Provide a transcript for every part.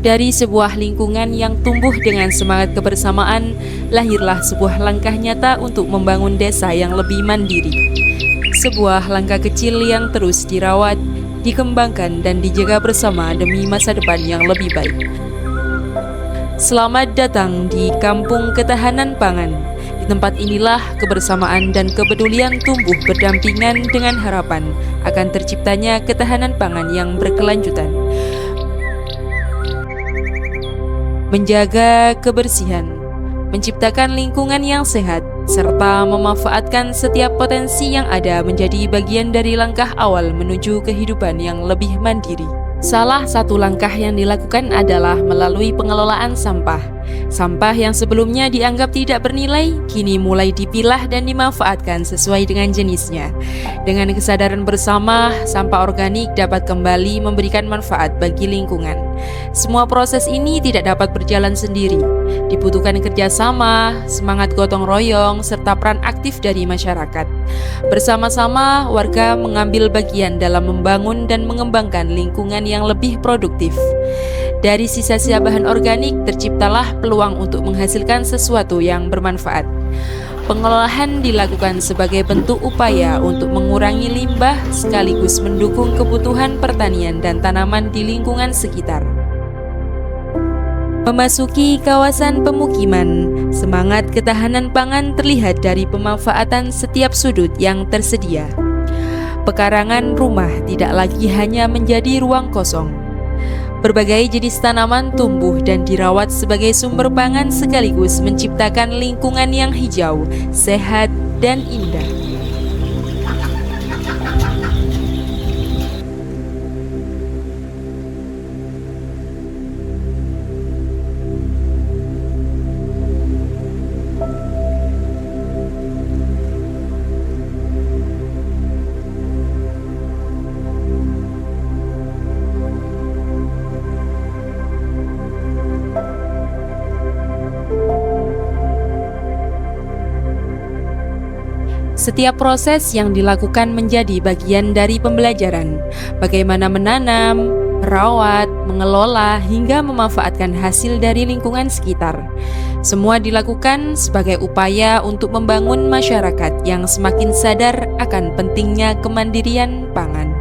Dari sebuah lingkungan yang tumbuh dengan semangat kebersamaan, lahirlah sebuah langkah nyata untuk membangun desa yang lebih mandiri. Sebuah langkah kecil yang terus dirawat, dikembangkan, dan dijaga bersama demi masa depan yang lebih baik. Selamat datang di Kampung Ketahanan Pangan. Di tempat inilah kebersamaan dan kepedulian tumbuh berdampingan dengan harapan akan terciptanya ketahanan pangan yang berkelanjutan. Menjaga kebersihan, menciptakan lingkungan yang sehat, serta memanfaatkan setiap potensi yang ada menjadi bagian dari langkah awal menuju kehidupan yang lebih mandiri. Salah satu langkah yang dilakukan adalah melalui pengelolaan sampah. Sampah yang sebelumnya dianggap tidak bernilai, kini mulai dipilah dan dimanfaatkan sesuai dengan jenisnya. Dengan kesadaran bersama, sampah organik dapat kembali memberikan manfaat bagi lingkungan. Semua proses ini tidak dapat berjalan sendiri. Dibutuhkan kerjasama, semangat gotong royong, serta peran aktif dari masyarakat. Bersama-sama, warga mengambil bagian dalam membangun dan mengembangkan lingkungan yang lebih produktif. Dari sisa-sisa bahan organik terciptalah peluang untuk menghasilkan sesuatu yang bermanfaat. Pengolahan dilakukan sebagai bentuk upaya untuk mengurangi limbah sekaligus mendukung kebutuhan pertanian dan tanaman di lingkungan sekitar. Memasuki kawasan pemukiman, semangat ketahanan pangan terlihat dari pemanfaatan setiap sudut yang tersedia. Pekarangan rumah tidak lagi hanya menjadi ruang kosong. Berbagai jenis tanaman tumbuh dan dirawat sebagai sumber pangan sekaligus menciptakan lingkungan yang hijau, sehat, dan indah. Setiap proses yang dilakukan menjadi bagian dari pembelajaran, bagaimana menanam, merawat, mengelola, hingga memanfaatkan hasil dari lingkungan sekitar. Semua dilakukan sebagai upaya untuk membangun masyarakat yang semakin sadar akan pentingnya kemandirian pangan.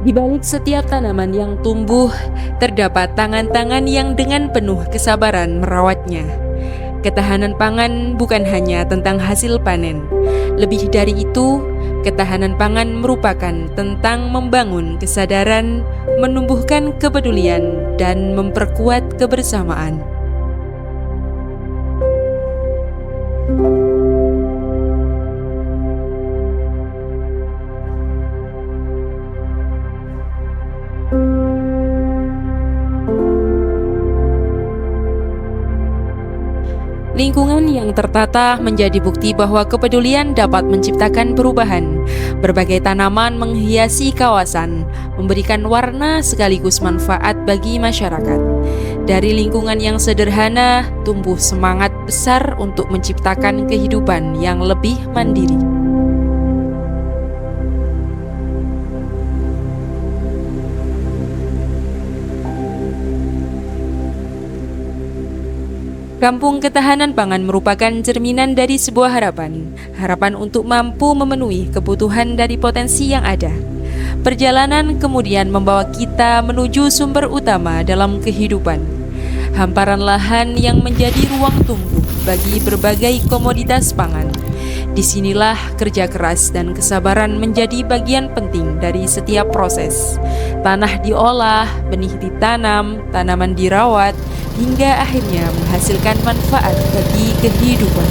Di balik setiap tanaman yang tumbuh, terdapat tangan-tangan yang dengan penuh kesabaran merawatnya. Ketahanan pangan bukan hanya tentang hasil panen. Lebih dari itu, ketahanan pangan merupakan tentang membangun kesadaran, menumbuhkan kepedulian, dan memperkuat kebersamaan. Lingkungan yang tertata menjadi bukti bahwa kepedulian dapat menciptakan perubahan. Berbagai tanaman menghiasi kawasan, memberikan warna sekaligus manfaat bagi masyarakat. Dari lingkungan yang sederhana, tumbuh semangat besar untuk menciptakan kehidupan yang lebih mandiri. Kampung Ketahanan Pangan merupakan cerminan dari sebuah harapan untuk mampu memenuhi kebutuhan dari potensi yang ada. Perjalanan kemudian membawa kita menuju sumber utama dalam kehidupan, hamparan lahan yang menjadi ruang tumbuh bagi berbagai komoditas pangan. Disinilah kerja keras dan kesabaran menjadi bagian penting dari setiap proses. Tanah diolah, benih ditanam, tanaman dirawat, hingga akhirnya menghasilkan manfaat bagi kehidupan.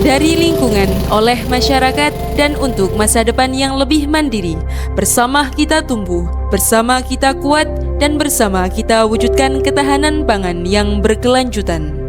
Dari lingkungan, oleh masyarakat, dan untuk masa depan yang lebih mandiri. Bersama kita tumbuh, bersama kita kuat, dan bersama kita wujudkan ketahanan pangan yang berkelanjutan.